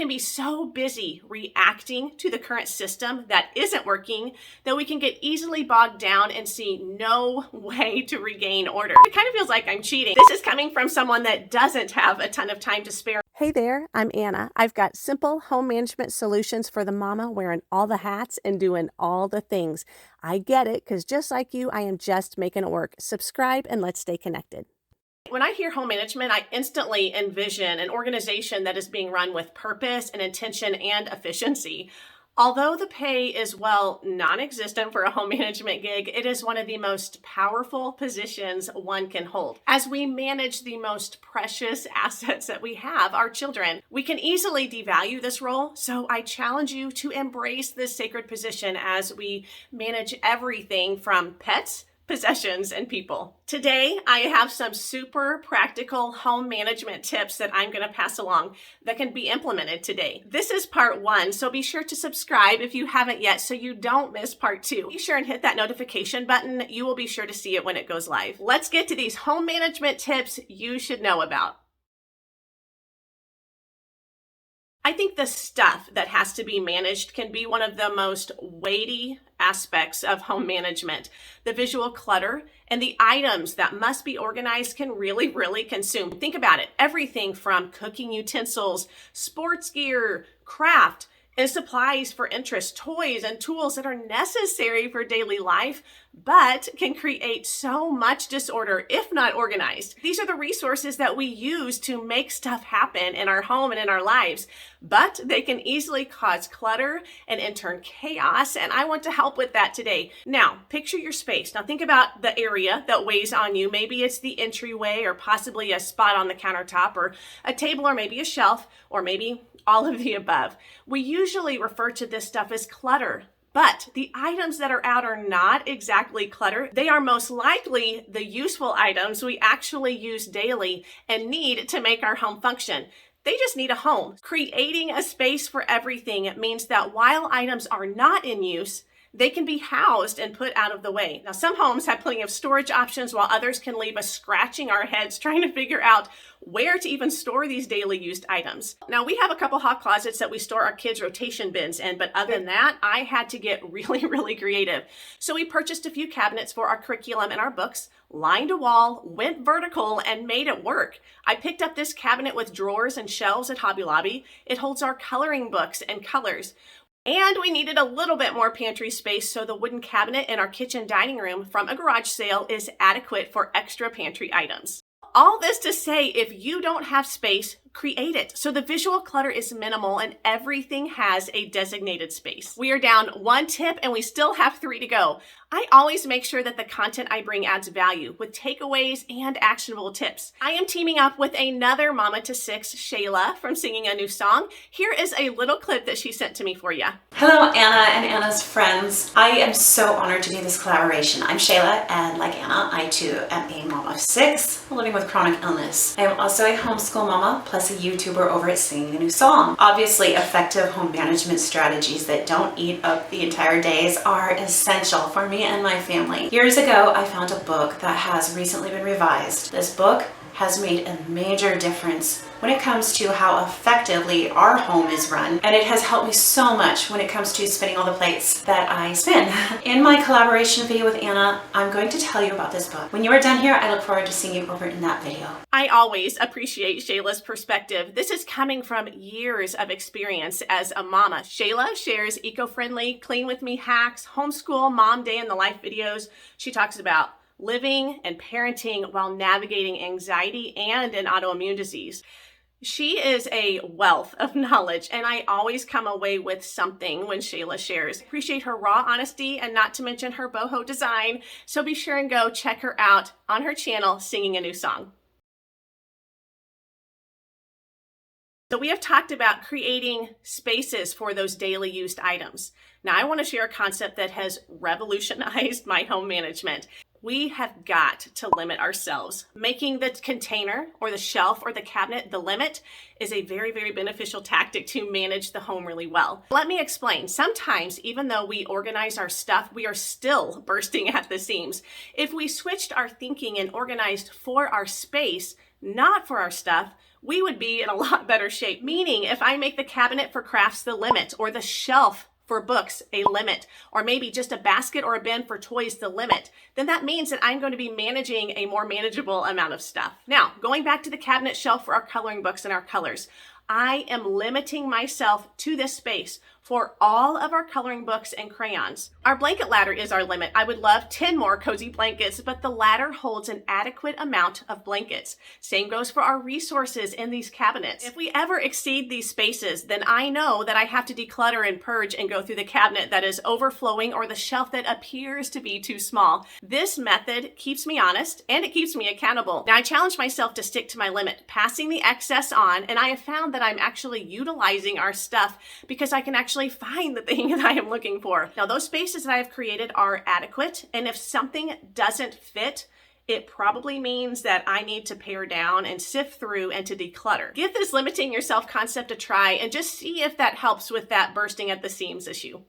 can be so busy reacting to the current system that isn't working that we can get easily bogged down and see no way to regain order. It kind of feels like I'm cheating. This is coming from someone that doesn't have a ton of time to spare. Hey there, I'm Anna. I've got simple home management solutions for the mama wearing all the hats and doing all the things. I get it, because just like you, I am just making it work. Subscribe and let's stay connected. When I hear home management, I instantly envision an organization that is being run with purpose and intention and efficiency. Although the pay is, well, non-existent for a home management gig, it is one of the most powerful positions one can hold. As we manage the most precious assets that we have, our children, we can easily devalue this role. So I challenge you to embrace this sacred position as we manage everything from pets, possessions, and people. Today, I have some super practical home management tips that I'm going to pass along that can be implemented today. This is part 1, so be sure to subscribe if you haven't yet so you don't miss part 2. Be sure and hit that notification button. You will be sure to see it when it goes live. Let's get to these home management tips you should know about. I think the stuff that has to be managed can be one of the most weighty aspects of home management. The visual clutter and the items that must be organized can really consume. Think about it. Everything from cooking utensils, sports gear, craft, and supplies for interest, toys and tools that are necessary for daily life, but can create so much disorder if not organized. These are the resources that we use to make stuff happen in our home and in our lives, but they can easily cause clutter and in turn chaos, and I want to help with that today. Now, picture your space. Now think about the area that weighs on you. Maybe it's the entryway or possibly a spot on the countertop or a table or maybe a shelf or maybe all of the above. We usually refer to this stuff as clutter, but the items that are out are not exactly clutter. They are most likely the useful items we actually use daily and need to make our home function. They just need a home. Creating a space for everything means that while items are not in use, they can be housed and put out of the way. Now, some homes have plenty of storage options while others can leave us scratching our heads trying to figure out where to even store these daily used items. Now, we have a couple hot closets that we store our kids' rotation bins in, but other than that, I had to get really creative. So we purchased a few cabinets for our curriculum and our books, lined a wall, went vertical, and made it work. I picked up this cabinet with drawers and shelves at Hobby Lobby. It holds our coloring books and colors. And we needed a little bit more pantry space, so the wooden cabinet in our kitchen dining room from a garage sale is adequate for extra pantry items. All this to say, if you don't have space, create it. So the visual clutter is minimal and everything has a designated space. We are down 1 tip and we still have 3 to go. I always make sure that the content I bring adds value with takeaways and actionable tips. I am teaming up with another Mama to 6, Shayla, from Singing a New Song. Here is a little clip that she sent to me for you. Hello, Anna and Anna's friends. I am so honored to do this collaboration. I'm Shayla, and like Anna, I too am a mom of 6 living with chronic illness. I am also a homeschool mama, plus a YouTuber over at Singing a New Song. Obviously, effective home management strategies that don't eat up the entire days are essential for me and my family. Years ago, I found a book that has recently been revised. This book has made a major difference when it comes to how effectively our home is run, and it has helped me so much when it comes to spinning all the plates that I spin. In my collaboration video with Anna, I'm going to tell you about this book. When you are done here, I look forward to seeing you over in that video. I always appreciate Shayla's perspective. This is coming from years of experience as a mama. Shayla shares eco-friendly, clean with me hacks, homeschool, mom day in the life videos. She talks about living and parenting while navigating anxiety and an autoimmune disease. She is a wealth of knowledge, and I always come away with something when Shayla shares. Appreciate her raw honesty and not to mention her boho design, so be sure and go check her out on her channel, Singing a New Song. So we have talked about creating spaces for those daily used items. Now I want to share a concept that has revolutionized my home management. We have got to limit ourselves. Making the container or the shelf or the cabinet the limit is a very beneficial tactic to manage the home really well. Let me explain. Sometimes, even though we organize our stuff, we are still bursting at the seams. If we switched our thinking and organized for our space, not for our stuff, we would be in a lot better shape. Meaning, if I make the cabinet for crafts the limit, or the shelf for books a limit, or maybe just a basket or a bin for toys the limit, then that means that I'm going to be managing a more manageable amount of stuff. Now, going back to the cabinet shelf for our coloring books and our colors, I am limiting myself to this space for all of our coloring books and crayons. Our blanket ladder is our limit. I would love 10 more cozy blankets, but the ladder holds an adequate amount of blankets. Same goes for our resources in these cabinets. If we ever exceed these spaces, then I know that I have to declutter and purge and go through the cabinet that is overflowing or the shelf that appears to be too small. This method keeps me honest and it keeps me accountable. Now, I challenge myself to stick to my limit, passing the excess on, and I have found that I'm actually utilizing our stuff because I can actually find the thing that I am looking for. Now, those spaces that I have created are adequate, and if something doesn't fit, it probably means that I need to pare down and sift through and to declutter. Give this limiting yourself concept a try and just see if that helps with that bursting at the seams issue.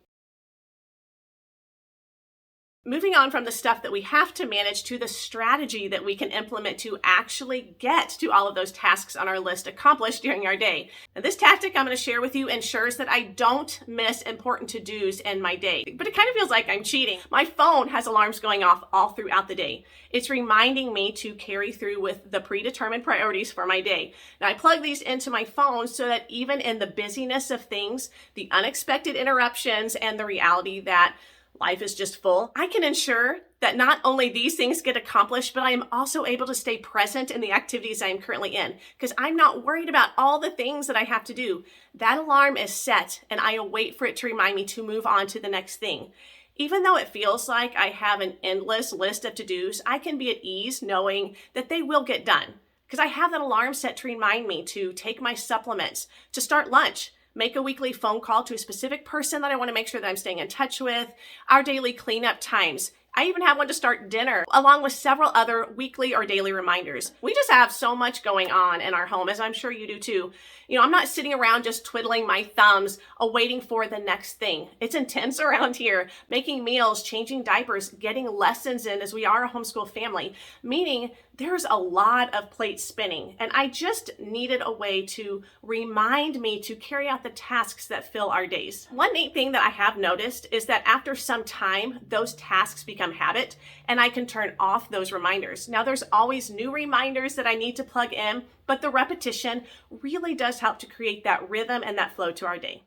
Moving on from the stuff that we have to manage to the strategy that we can implement to actually get to all of those tasks on our list accomplished during our day. Now, this tactic I'm going to share with you ensures that I don't miss important to-dos in my day, but it kind of feels like I'm cheating. My phone has alarms going off all throughout the day. It's reminding me to carry through with the predetermined priorities for my day. Now, I plug these into my phone so that even in the busyness of things, the unexpected interruptions, and the reality that life is just full, I can ensure that not only these things get accomplished, but I am also able to stay present in the activities I am currently in because I'm not worried about all the things that I have to do. That alarm is set and I await for it to remind me to move on to the next thing. Even though it feels like I have an endless list of to-dos, I can be at ease knowing that they will get done because I have that alarm set to remind me to take my supplements, to start lunch, make a weekly phone call to a specific person that I want to make sure that I'm staying in touch with, our daily cleanup times. I even have one to start dinner, along with several other weekly or daily reminders. We just have so much going on in our home, as I'm sure you do too. I'm not sitting around just twiddling my thumbs, awaiting for the next thing. It's intense around here, making meals, changing diapers, getting lessons in as we are a homeschool family, meaning there's a lot of plates spinning. And I just needed a way to remind me to carry out the tasks that fill our days. One neat thing that I have noticed is that after some time, those tasks become habit and I can turn off those reminders. Now, there's always new reminders that I need to plug in, but the repetition really does help to create that rhythm and that flow to our day.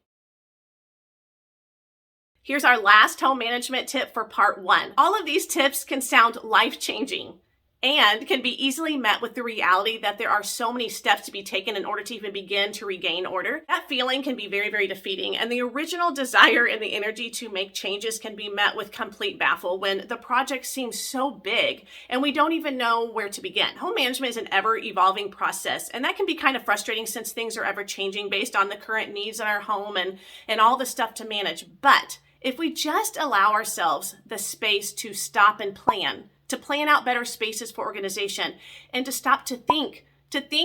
Here's our last home management tip for part 1. All of these tips can sound life-changing and can be easily met with the reality that there are so many steps to be taken in order to even begin to regain order. That feeling can be very, very defeating, and the original desire and the energy to make changes can be met with complete baffle when the project seems so big and we don't even know where to begin. Home management is an ever-evolving process, and that can be kind of frustrating since things are ever changing based on the current needs in our home and all the stuff to manage. But if we just allow ourselves the space to stop and plan, to plan out better spaces for organization, and to stop to think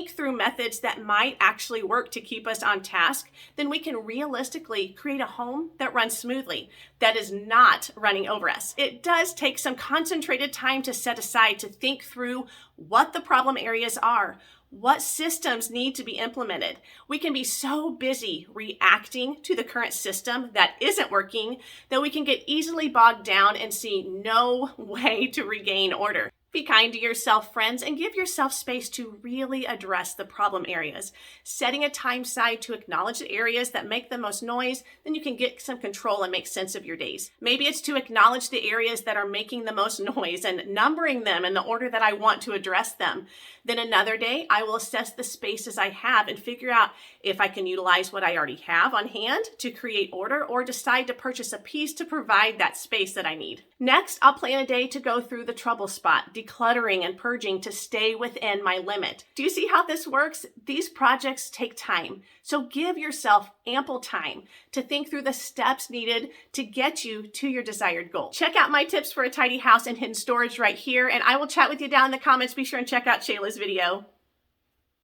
through methods that might actually work to keep us on task, then we can realistically create a home that runs smoothly, that is not running over us. It does take some concentrated time to set aside to think through what the problem areas are, what systems need to be implemented. We can be so busy reacting to the current system that isn't working that we can get easily bogged down and see no way to regain order. Be kind to yourself, friends, and give yourself space to really address the problem areas. Setting a time aside to acknowledge the areas that make the most noise, then you can get some control and make sense of your days. Maybe it's to acknowledge the areas that are making the most noise and numbering them in the order that I want to address them. Then another day, I will assess the spaces I have and figure out if I can utilize what I already have on hand to create order or decide to purchase a piece to provide that space that I need. Next, I'll plan a day to go through the trouble spot, decluttering and purging to stay within my limit. Do you see how this works? These projects take time, so give yourself ample time to think through the steps needed to get you to your desired goal. Check out my tips for a tidy house and hidden storage right here, and I will chat with you down in the comments. Be sure and check out Shayla's video.